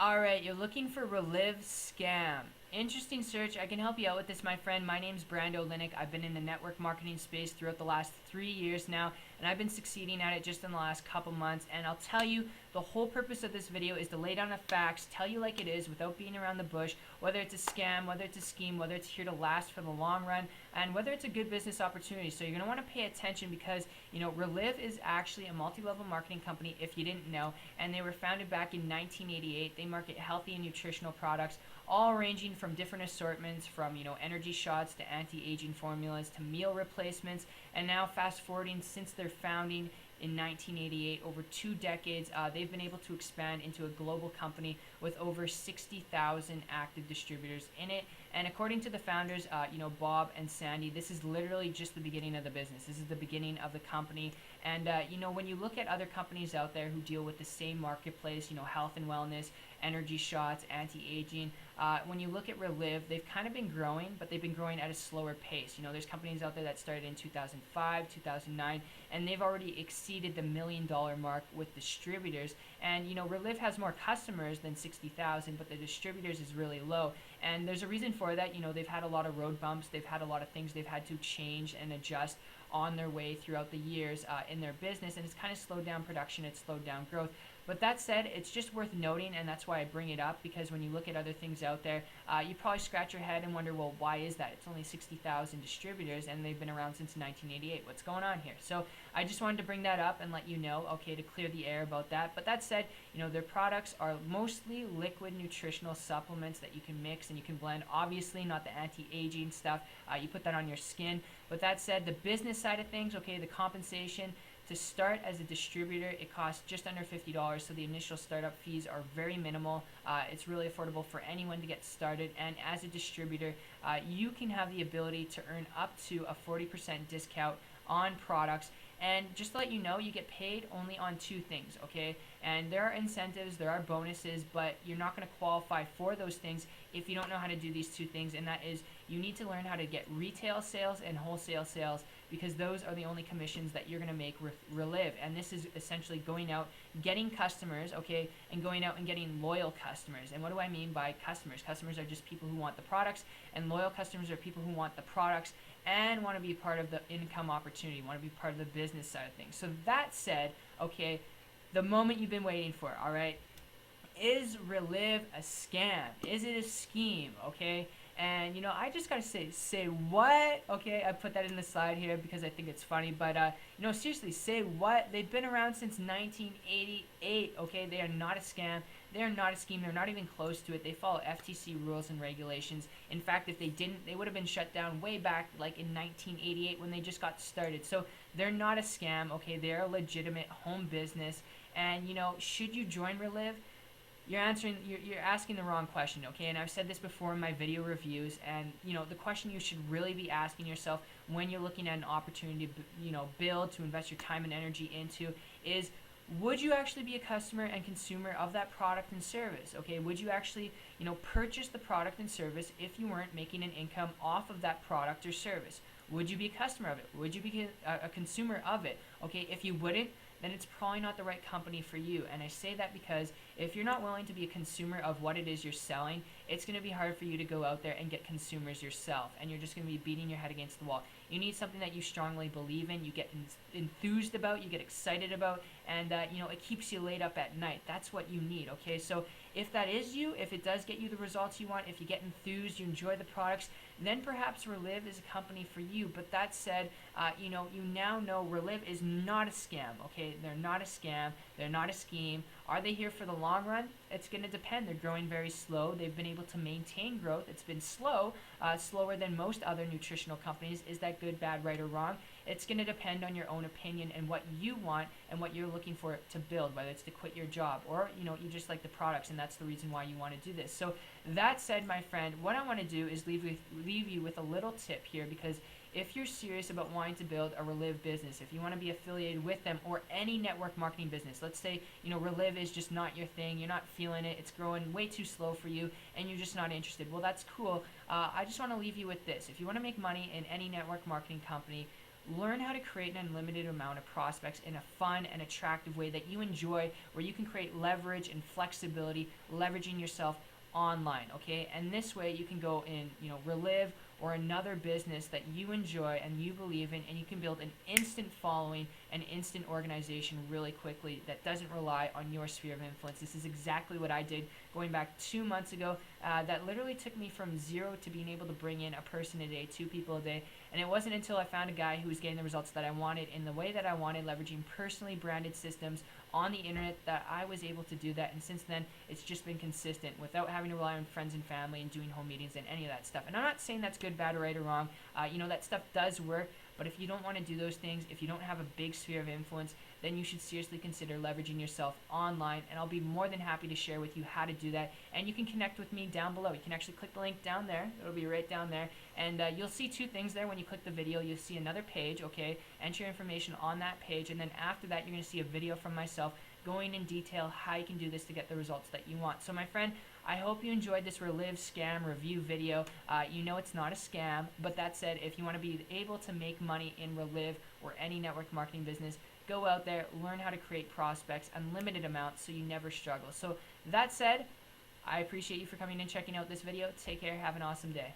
Alright, you're looking for Reliv Scam. Interesting search. I can help you out with this, my friend. My name's Brando Linick. I've been in the network marketing space throughout the last 3 years now, and I've been succeeding at it just in the last couple months. And I'll tell you, the whole purpose of this video is to lay down the facts, tell you like it is without being around the bush, whether it's a scam, whether it's a scheme, whether it's here to last for the long run, and whether it's a good business opportunity. So you're going to want to pay attention because, Reliv is actually a multi-level marketing company, if you didn't know, and they were founded back in 1988. They market healthy and nutritional products, all ranging from different assortments, from energy shots to anti-aging formulas to meal replacements. And now fast forwarding since their founding in 1988, over 2 decades, they've been able to expand into a global company with over 60,000 active distributors in it. And according to the founders, Bob and Sandy, this is literally just the beginning of the business. This is the beginning of the company. And when you look at other companies out there who deal with the same marketplace, health and wellness, energy shots, anti-aging, when you look at Reliv, they've kind of been growing, but they've been growing at a slower pace. There's companies out there that started in 2005, 2009, and they've already exceeded the $1 million mark with distributors. And Reliv has more customers than 60,000, but the distributors is really low. And there's a reason for that. They've had a lot of road bumps. They've had a lot of things they've had to change and adjust on their way throughout the years in their business, and it's kind of slowed down production, it's slowed down growth. But that said, it's just worth noting, and that's why I bring it up, because when you look at other things out there, you probably scratch your head and wonder, well, why is that? It's only 60,000 distributors, and they've been around since 1988. What's going on here? So I just wanted to bring that up and let you know, okay, to clear the air about that. But that said, their products are mostly liquid nutritional supplements that you can mix and you can blend. Obviously, not the anti-aging stuff. You put that on your skin. But that said, the business side of things, okay, the compensation, to start as a distributor, it costs just under $50, so the initial startup fees are very minimal. It's really affordable for anyone to get started, and as a distributor, you can have the ability to earn up to a 40% discount on products. And just to let you know, you get paid only on 2 things, okay? And there are incentives, there are bonuses, but you're not going to qualify for those things if you don't know how to do these 2 things, and that is you need to learn how to get retail sales and wholesale sales, because those are the only commissions that you're going to make with Reliv. And this is essentially going out, getting customers, okay, and going out and getting loyal customers. And what do I mean by customers? Customers are just people who want the products, and loyal customers are people who want the products and want to be part of the income opportunity, want to be part of the business side of things. So that said, okay, the moment you've been waiting for, all right, is Reliv a scam? Is it a scheme, okay? And, I just got to say what? Okay, I put that in the slide here because I think it's funny. But, seriously, say what? They've been around since 1988, okay? They are not a scam. They are not a scheme. They're not even close to it. They follow FTC rules and regulations. In fact, if they didn't, they would have been shut down way back, like in 1988 when they just got started. So they're not a scam, okay? They're a legitimate home business. And, should you join Reliv? You're asking the wrong question, okay? And I've said this before in my video reviews, and the question you should really be asking yourself when you're looking at an opportunity to build, to invest your time and energy into, is would you actually be a customer and consumer of that product and service? Okay, would you actually purchase the product and service if you weren't making an income off of that product or service? Would you be a customer of it? Would you be a consumer of it? Okay, if you wouldn't, then it's probably not the right company for you. And I say that because if you're not willing to be a consumer of what it is you're selling, it's going to be hard for you to go out there and get consumers yourself, and you're just going to be beating your head against the wall. You need something that you strongly believe in, you get enthused about, you get excited about, and it keeps you laid up at night. That's what you need, okay? So if that is you, if it does get you the results you want, if you get enthused, you enjoy the products, then perhaps Reliv is a company for you. But that said, you now know Reliv is not a scam, okay? They're not a scam. They're not a scheme. Are they here for the long run? It's going to depend. They're growing very slow. They've been able to maintain growth. It's been slow, slower than most other nutritional companies. Is that good, bad, right, or wrong? It's going to depend on your own opinion and what you want and what you're looking for to build, whether it's to quit your job or, you just like the products, and that's the reason why you want to do this. So that said, my friend, what I want to do is leave you with a little tip here, because if you're serious about wanting to build a Reliv business, if you want to be affiliated with them or any network marketing business, let's say, Reliv is just not your thing, you're not feeling it, it's growing way too slow for you, and you're just not interested. Well, that's cool. I just want to leave you with this. If you want to make money in any network marketing company, learn how to create an unlimited amount of prospects in a fun and attractive way that you enjoy, where you can create leverage and flexibility, leveraging yourself online. Okay, and this way you can go in, Relive or another business that you enjoy and you believe in, and you can build an instant following, an instant organization really quickly that doesn't rely on your sphere of influence. This is exactly what I did going back 2 months ago. That literally took me from zero to being able to bring in a person a day, 2 people a day. And it wasn't until I found a guy who was getting the results that I wanted in the way that I wanted, leveraging personally branded systems on the internet, that I was able to do that. And since then, it's just been consistent without having to rely on friends and family and doing home meetings and any of that stuff. And I'm not saying that's good, bad, or right, or wrong. That stuff does work. But if you don't want to do those things, if you don't have a big sphere of influence, then you should seriously consider leveraging yourself online. And I'll be more than happy to share with you how to do that. And you can connect with me down below. You can actually click the link down there. It'll be right down there. And you'll see two things there when you click the video. You'll see another page, okay? Enter your information on that page. And then after that, you're going to see a video from myself going in detail how you can do this to get the results that you want. So my friend, I hope you enjoyed this Reliv Scam review video. It's not a scam, but that said, if you want to be able to make money in Reliv or any network marketing business, go out there, learn how to create prospects, unlimited amounts, so you never struggle. So that said, I appreciate you for coming and checking out this video. Take care, have an awesome day.